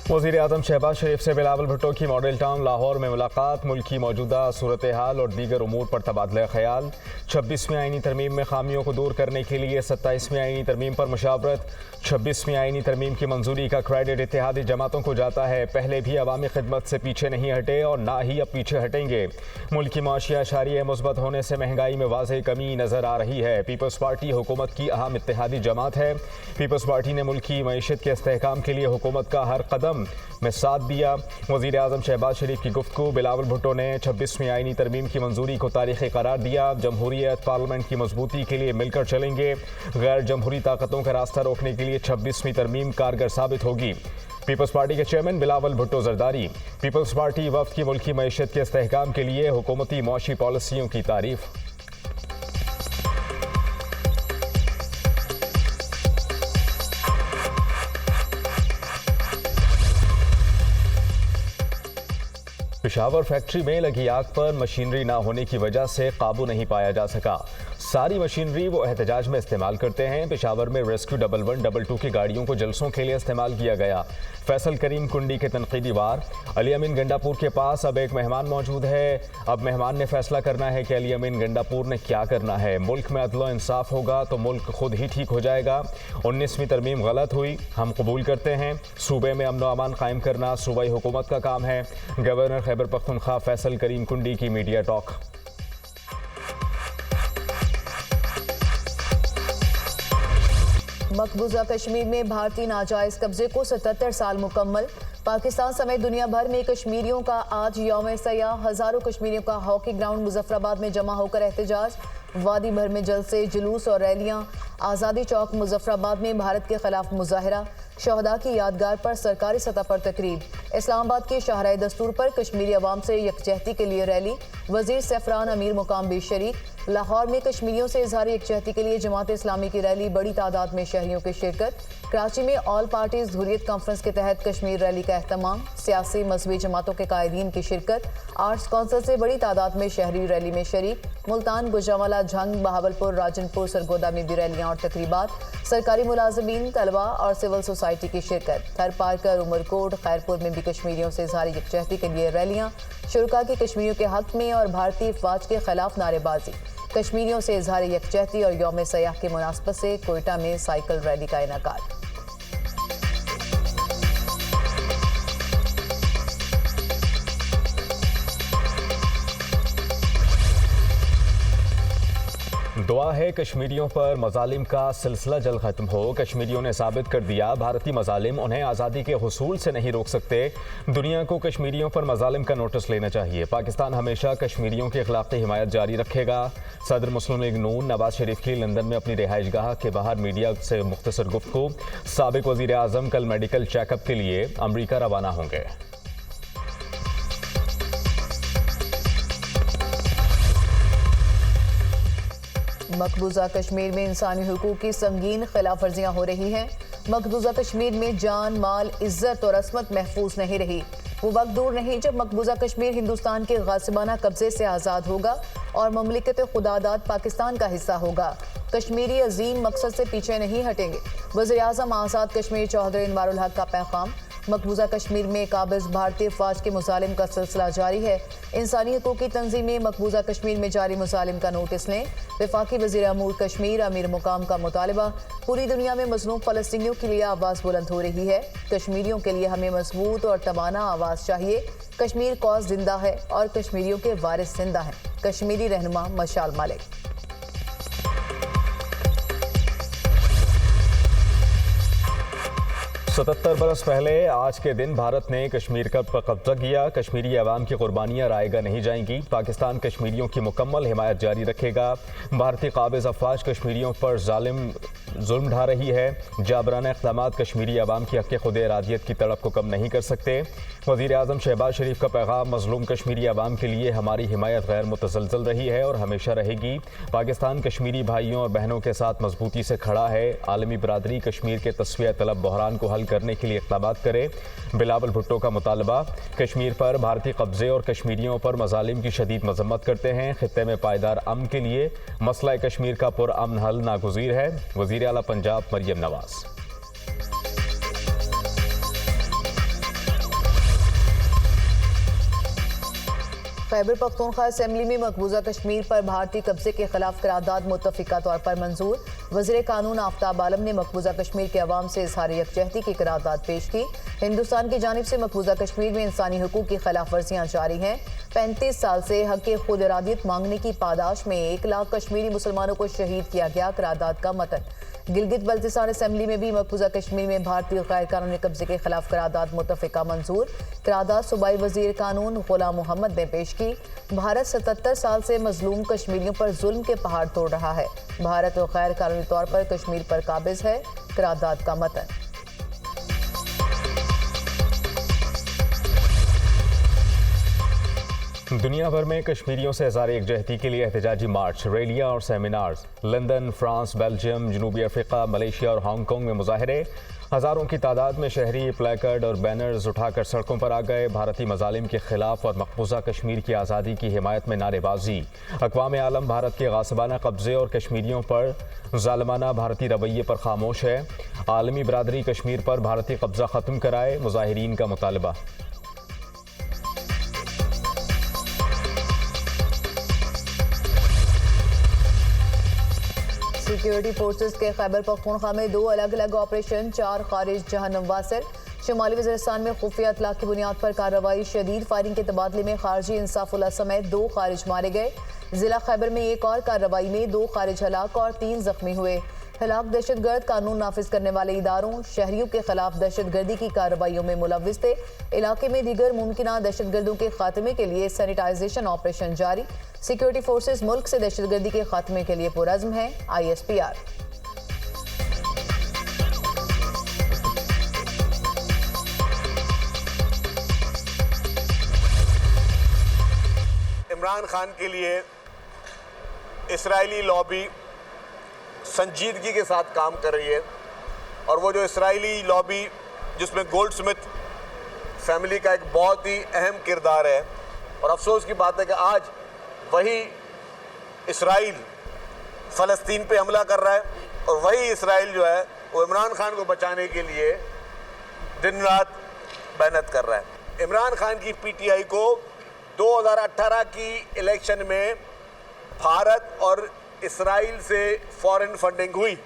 वज़ीर आज़म शहबाज शरीफ से बिलावल भुट्टो की मॉडल टाउन लाहौर में मुलाकात, मुल्क की मौजूदा सूरत हाल और दीगर उमूर पर तबादला ख्याल। 26वीं आईनी तरमीम में खामियों को दूर करने के लिए 27वीं आईनी तरमीम पर मुशावरत। 26वीं आईनी तरमीम की मंजूरी का क्रेडिट इत्तेहादी जमातों को जाता है। पहले भी अवामी खिदमत से पीछे नहीं हटे और ना ही अब पीछे हटेंगे। मुल्क की माशिया अशारिया मुस्बत होने से महंगाई में वाज़ेह कमी नज़र आ रही है। पीपल्स पार्टी हुकूमत की अहम इत्तेहादी जमात है। पीपल्स पार्टी ने मुल्क की मईशत के इस्तेहकाम के लिए हुकूमत का हर कदम में साथ दिया। वज़ीर आज़म शहबाज शरीफ की गुफ्तगू। बिलावल भुट्टो ने 26वीं आईनी तरमीम की मंजूरी को तारीख़ी करार दिया। जमहूरियत पार्लियामेंट की मजबूती के लिए मिलकर चलेंगे। गैर जमहूरी ताकतों का रास्ता रोकने के लिए 26वीं तरमीम कारगर साबित होगी। पीपल्स पार्टी के चेयरमैन बिलावल भुट्टो जरदारी। पीपल्स पार्टी वफ्द की मुल्क की मईशत के इस्तेहकाम के लिए हुकूमती मुआशी पॉलिसियों की तारीफ। पेशावर फैक्ट्री में लगी आग पर मशीनरी ना होने की वजह से काबू नहीं पाया जा सका। सारी मशीनरी वो एहतजाज में इस्तेमाल करते हैं। पेशावर में रेस्क्यू 1112 की गाड़ियों को जलसों के लिए इस्तेमाल किया गया। फैसल करीम कुंडी के तनकीदी वार। अली अमीन गंडापुर के पास अब एक मेहमान मौजूद है। अब मेहमान ने फैसला करना है कि अली अमीन गंडापुर ने क्या करना है। मुल्क में अदल इंसाफ होगा तो मुल्क खुद ही ठीक हो जाएगा। 19वीं तरमीम गलत हुई, हम कबूल करते हैं। सूबे में अमन व अमान कायम करना सूबाई हुकूमत का काम है। गवर्नर खैबर पख्तूनख्वा फैसल करीम कुंडी की मीडिया टॉक। मकबूजा कश्मीर में भारतीय नाजायज कब्जे को 77 साल मुकम्मल। पाकिस्तान समेत दुनिया भर में कश्मीरियों का आज यौम सयाह। हजारों कश्मीरियों का हॉकी ग्राउंड मुजफ्फराबाद में जमा होकर एहतजाज। वादी भर में जलसे, जुलूस और रैलियां। आज़ादी चौक मुजफ्फराबाद में भारत के खिलाफ मुजाहरा। शहदा की यादगार पर सरकारी सतह पर तकरीब। इस्लामाबाद के शाहराह दस्तूर पर कश्मीरी अवाम से यकजहती के लिए रैली। वजीर सफरान अमीर मुकाम भी शरीक। लाहौर में कश्मीरियों से इजहार यकजहती के लिए जमात इस्लामी की रैली, बड़ी तादाद में शहरियों की शिरकत। कराची में ऑल पार्टीज हुर्रियत कॉन्फ्रेंस के तहत कश्मीर रैली का एहतमाम। सियासी मजहबी जमातों के कायदीन की शिरकत। आर्ट्स कौंसिल से बड़ी तादाद में शहरी रैली में शरीक। मुल्तान, गुजरांवाला, झंग, बहावलपुर, राजनपुर, सरगोदा में भी रैलियां और तकरीबात। सरकारी मुलाजमीन, तलबा और सिविल सोसाइटी की शिरकत। थर पार्कर, उमरकोट, खैरपुर में भी कश्मीरियों से इजहार यकजहती के लिए रैलियां। शुरका की कश्मीरियों के हक में और भारतीय फौज के खिलाफ नारेबाजी। कश्मीरियों से इजहार यकजहती और यौम सयाह की मुनासबत से कोयटा में साइकिल रैली का इनेकाद। दुआ है कश्मीरियों पर मजालिम का सिलसिला जल्द खत्म हो। कश्मीरियों ने साबित कर दिया भारतीय मजालिम उन्हें आज़ादी के हुसूल से नहीं रोक सकते। दुनिया को कश्मीरियों पर मजालिम का नोटिस लेना चाहिए। पाकिस्तान हमेशा कश्मीरियों के खिलाफ हिमायत जारी रखेगा। सदर मुस्लिम लीग नून नवाज शरीफ की लंदन में अपनी रिहाइशगाह के बाहर मीडिया से मुख्तसर गुफ्तगू। साबिक वज़ीर आज़म कल मेडिकल चेकअप के लिए अमरीका रवाना होंगे। मकबूजा कश्मीर में इंसानी हुकूक की संगीन खिलाफ वर्जियाँ हो रही हैं। मकबूजा कश्मीर में जान, माल, इज्जत और असमत महफूज नहीं रही। वो वक्त दूर नहीं जब मकबूजा कश्मीर हिंदुस्तान के गासिबाना कब्जे से आज़ाद होगा और ममलिकत खुदादाद पाकिस्तान का हिस्सा होगा। कश्मीरी अजीम मकसद से पीछे नहीं हटेंगे। वज़ीर आज़म आज़ाद कश्मीर चौधरी इनवारुल हक का पैगाम। मकबूजा कश्मीर में काबिज भारतीय फौज के मुजालिम का सिलसिला जारी है। इंसानी हकूक़ की तंजीमें मकबूजा कश्मीर में जारी मुजालिम का नोटिस लें। वफाकी वज़ीर अमूर कश्मीर अमीर मुकाम का मुतालबा। पूरी दुनिया में मज़लूम फ़लस्तीनियों के लिए आवाज़ बुलंद हो रही है। कश्मीरियों के लिए हमें मजबूत और तवाना आवाज़ चाहिए। कश्मीर कौज़ जिंदा है और कश्मीरियों के वारिस जिंदा हैं। कश्मीरी रहनुमा मशाल मालिक। 77 बरस पहले आज के दिन भारत ने कश्मीर पर कब्जा किया। कश्मीरी अवाम की कुर्बानियाँ रायगा नहीं जाएंगी। पाकिस्तान कश्मीरियों की मुकम्मल हिमायत जारी रखेगा। भारतीय काबिज अफवाज कश्मीरियों पर जुल्म ढा रही है। जाबराना इक़दाम कश्मीरी अवाम की हक़ खुद इरादियत की तड़प को कम नहीं कर सकते। वज़ीर आज़म शहबाज शरीफ का पैगाम, मज़लूम कश्मीरी अवाम के लिए हमारी हिमायत गैर मुतसलसल रही है और हमेशा रहेगी। पाकिस्तान कश्मीरी भाइयों और बहनों के साथ मजबूती से खड़ा है। आलमी बरादरी कश्मीर के तस्वीर तलब बहरान को हल करने के लिए इक़दाम करे। बिलावल भुट्टो का मुतालबा, कश्मीर पर भारतीय कब्जे और कश्मीरियों पर मजालिम की शदीद मजम्मत करते हैं। खित्ते में पायदार अमन के लिए मसला कश्मीर का पुरअमन हल नागुज़ीर है। वज़ीर आला पंजाब मरियम नवाज। खैबर पख्तूनख्वा असेंबली में मकबूजा कश्मीर पर भारतीय कब्जे के खिलाफ करारदाद मुत्तफिका तौर पर मंजूर। वज़ीर कानून आफ्ताब आलम ने मकबूजा कश्मीर के अवाम से इजहार यकजहती की करारदाद पेश की। हिंदुस्तान की जानिब से मकबूजा कश्मीर में इंसानी हुकूक की खिलाफ वर्जियाँ जारी हैं। 35 साल से हक खुद इरादियत मांगने की पादाश में 1 लाख कश्मीरी मुसलमानों को शहीद किया गया। करारदाद का मतन। गिलगित बल्तिस्तान असेंबली में भी मकबूजा कश्मीर में भारतीय गैर कानूनी कब्जे के खिलाफ करारदाद मुत्तफिका मंजूर। करारदाद सूबाई वजीर कानून गुलाम मोहम्मद ने पेश की। भारत 77 साल से मजलूम कश्मीरियों पर जुल्म के पहाड़ तोड़ रहा है। भारत गैर कानूनी तौर पर कश्मीर पर काबिज है। करारदाद का मतन। दुनिया भर में कश्मीरियों से इज़हार यकजहती के लिए एहतजाजी मार्च, रैलियाँ और सेमिनार्स। लंदन, फ्रांस, बेल्जियम, जनूबी अफ्रीका, मलेशिया और हांगकांग में मुजाहरे। हज़ारों की तादाद में शहरी प्लेकार्ड और बैनर्स उठाकर सड़कों पर आ गए। भारतीय मजालिम के खिलाफ और मकबूजा कश्मीर की आज़ादी की हिमायत में नारेबाजी। अक़वाम आलम भारत के गासिबाना कब्जे और कश्मीरियों पर ज़ालिमाना भारतीय रवैये पर खामोश है। आलमी बरादरी कश्मीर पर भारतीय कब्जा ख़त्म कराए, मुजाहिरीन का मुतालबा। सिक्योरिटी फोर्सेस के खैबर पख्तूनख्वा में 2 अलग अलग ऑपरेशन, 4 खारिज जहन्नम वासिल। शुमाली वज़ीरिस्तान में खुफिया इत्तला की बुनियाद पर कार्रवाई, शदीद फायरिंग के तबादले में खारजी इंसाफुल्लाह समेत 2 खारिज मारे गए। जिला खैबर में एक और कार्रवाई में 2 खारिज हलाक और 3 जख्मी हुए। हलाक दहशतगर्द कानून नाफिज करने वाले इदारों, शहरियों के खिलाफ दहशतगर्दी की कार्रवाइयों में मुलव्विस थे। इलाके में दीगर मुमकिना दहशतगर्दों के खात्मे के लिए सैनिटाइजेशन ऑपरेशन जारी। सिक्योरिटी फोर्सेस मुल्क से दहशतगर्दी के खात्मे के लिए पुरज़्म है। ISPR। इमरान खान के लिए इस्राएली लॉबी संजीदगी के साथ काम कर रही है और वो जो इस्राएली लॉबी जिसमें गोल्डस्मिथ फैमिली का एक बहुत ही अहम किरदार है, और अफसोस की बात है कि आज वही इस्राएल फ़लस्तीन पे हमला कर रहा है और वही इस्राएल जो है वो इमरान खान को बचाने के लिए दिन रात मेहनत कर रहा है। इमरान खान की PTI को 2018 की इलेक्शन में भारत और इस्राइल से फॉरेन फंडिंग हुई।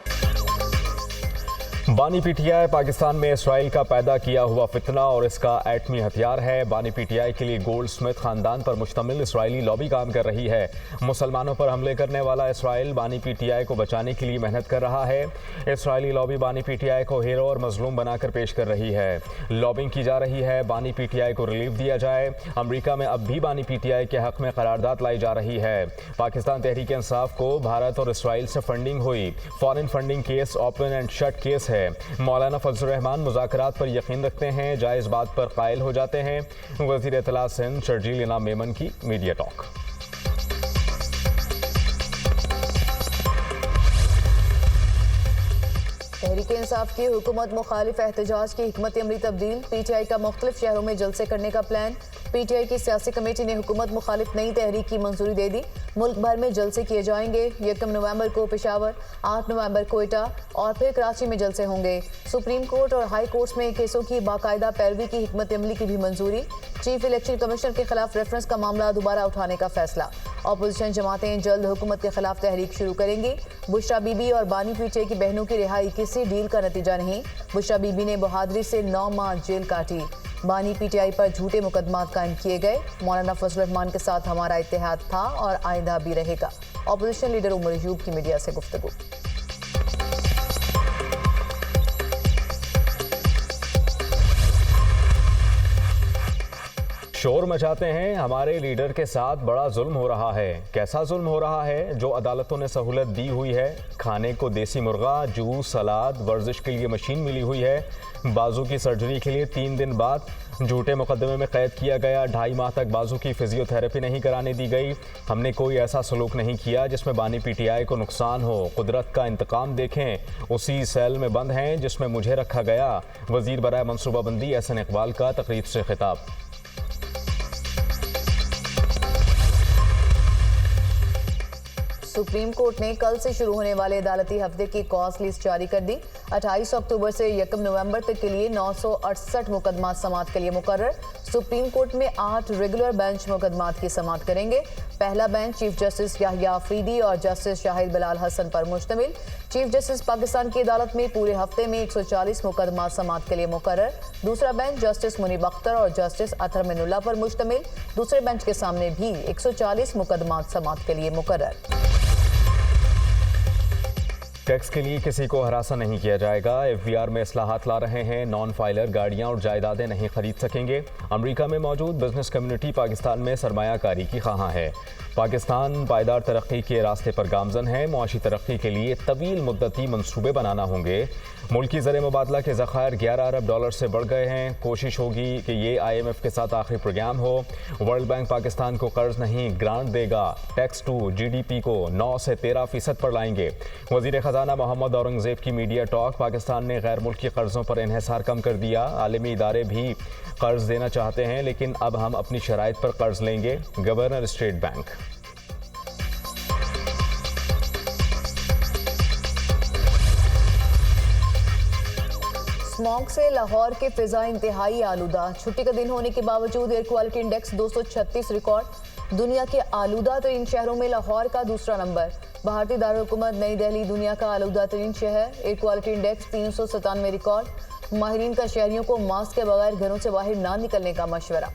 बानी PTI पाकिस्तान में इसराइल का पैदा किया हुआ फितना और इसका एटमी हथियार है। बानी PTI के लिए गोल्डस्मिथ खानदान पर मुश्तमिल इसराइली लॉबी काम कर रही है। मुसलमानों पर हमले करने वाला इसराइल बानी PTI को बचाने के लिए मेहनत कर रहा है। इसराइली लॉबी बानी PTI को हीरो और मजलूम बनाकर पेश कर रही है। लॉबिंग की जा रही है बानी PTI को रिलीफ दिया जाए। अमरीका में अब भी बानी PTI के हक में करारदाद लाई जा रही है। पाकिस्तान तहरीक इंसाफ को भारत और इसराइल से फंडिंग हुई। Foreign funding case open and shut case है। मौलाना फजल रहमान मुज़ाकरात पर यकीन रखते हैं, जायज़ बात पर कायल हो जाते हैं। वज़ीर इत्तला सिंध शर्जील इनाम मेमन की मीडिया टॉक। तहरीक इंसाफ की हुकूमत मुखालिफ एहतजाज की हिकमत अमली तब्दील। PTI का मुख्तलिफ शहरों में जलसे करने का प्लान। PTI की सियासी कमेटी ने हुकूमत मुखालिफ नई तहरीक की मंजूरी दे दी। मुल्क भर में जलसे किए जाएंगे। 1 नवंबर को पेशावर, 8 नवंबर कोयटा और फिर कराची में जलसे होंगे। सुप्रीम कोर्ट और हाई कोर्ट्स में केसों की बाकायदा पैरवी की हिकमत अमली की भी मंजूरी। चीफ इलेक्शन कमिश्नर के खिलाफ रेफरेंस का मामला दोबारा उठाने का फैसला। अपोजिशन जमातें जल्द हुकूमत के खिलाफ तहरीक शुरू करेंगी। बुशरा बीबी और बानी PTI की बहनों की रिहाई किसी डील का नतीजा नहीं। बुशरा बीबी ने बहादुरी से 9 माह जेल काटी। बानी PTI पर झूठे मुकदमात कायम किए गए। मौलाना फजल रहमान के साथ हमारा इत्तेहाद था और आइंदा भी रहेगा। अपोजिशन लीडर उमर अयूब की मीडिया से गुफ्तगू। शोर मचाते हैं, हमारे लीडर के साथ बड़ा जुल्म हो रहा है। कैसा जुल्म हो रहा है? जो अदालतों ने सहूलत दी हुई है, खाने को देसी मुर्गा, जूस, सलाद, वर्जिश के लिए मशीन मिली हुई है, बाजू की सर्जरी के लिए 3 दिन बाद झूठे मुकदमे में कैद किया गया, 2.5 माह तक बाजू की फिजियोथेरेपी नहीं कराने दी गई। हमने कोई ऐसा सलूक नहीं किया जिसमें बानी PTI को नुकसान हो। कुदरत का इंतकाम देखें, उसी सेल में बंद हैं जिसमें मुझे रखा गया। वजीर बराए मनसूबाबंदी एहसन इकबाल का तकरीब से खिताब। सुप्रीम कोर्ट ने कल से शुरू होने वाले अदालती हफ्ते की कॉस्ट लिस्ट जारी कर दी। 28 अक्टूबर से 1 नवंबर तक के लिए 968 मुकदमा समाअत के लिए मुकर्रर। सुप्रीम कोर्ट में 8 रेगुलर बेंच मुकदमात की समाअत करेंगे। पहला bench chief justice Yahya Afridi और जस्टिस शाहिद बिलाल हसन पर मुश्तमिल। चीफ जस्टिस पाकिस्तान की अदालत में पूरे हफ्ते में 140 मुकदमा समाअत के लिए मुकर्रर। दूसरा बेंच जस्टिस मुनीब अख्तर और जस्टिस अतहर मिनुल्लाह पर मुश्तमिल। दूसरे बेंच के सामने भी 140 मुकदमा समाअत के लिए मुकर्रर। टैक्स के लिए किसी को हरासा नहीं किया जाएगा। एफबीआर में इस्लाहात ला रहे हैं। नॉन फाइलर गाड़ियां और जायदादें नहीं खरीद सकेंगे। अमेरिका में मौजूद बिजनेस कम्युनिटी पाकिस्तान में सरमायाकारी की ख़्वाहां है। पाकिस्तान पायदार तरक्की के रास्ते पर गामजन है। मुआशी तरक्की के लिए तवील मुद्दती मंसूबे बनाना होंगे। मुल्की ज़र मुबादला के ज़खायर 11 अरब डॉलर से बढ़ गए हैं। कोशिश होगी कि ये IMF के साथ आखिरी प्रोग्राम हो। वर्ल्ड बैंक पाकिस्तान को कर्ज नहीं ग्रांट देगा। टैक्स टू GDP को 9 से 13% पर लाएंगे। वज़ीर ख़जाना मोहम्मद औरंगज़ेब की मीडिया टॉक। पाकिस्तान ने गैर मुल्की कर्जों पर इन्हिसार कम कर दिया। आलमी इदारे भी कर्ज देना चाहते हैं, लेकिन अब हम अपनी शराइत पर कर्ज लेंगे। Governor state bank. स्मॉग से लाहौर के फिजा इंतहाई आलूदा। छुट्टी का दिन होने के बावजूद एयर क्वालिटी इंडेक्स 236 रिकॉर्ड। दुनिया के आलूदा तरीन शहरों में लाहौर का दूसरा नंबर। भारतीय दारुल-हुकूमत नई दिल्ली दुनिया का आलूदा तरीन शहर। Air quality index 397 record. माहिरीन का शहरियों को मास्क के बगैर घरों से बाहर ना निकलने का मशवरा।